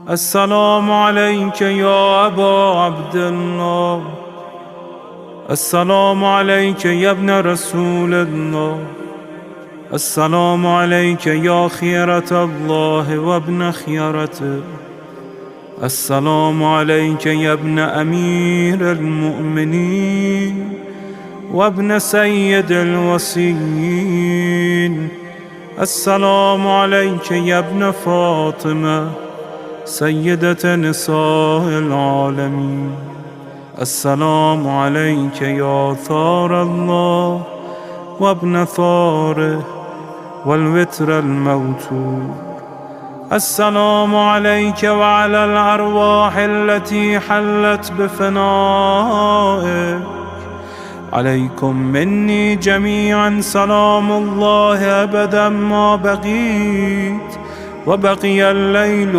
السلام عليك يا أبا عبد الله. السلام عليك يا ابن رسول الله. السلام عليك يا خيرة الله وابن خيرته. السلام عليك يا ابن أمير المؤمنين وابن سيد الوصيين. السلام عليك يا ابن فاطمة سيدة نساء العالمين. السلام عليك يا ثار الله وابن ثاره والوتر الموتور. السلام عليك وعلى الأرواح التي حلت بفنائك. عليكم مني جميعا سلام الله أبدا ما بقيت وبقي الليل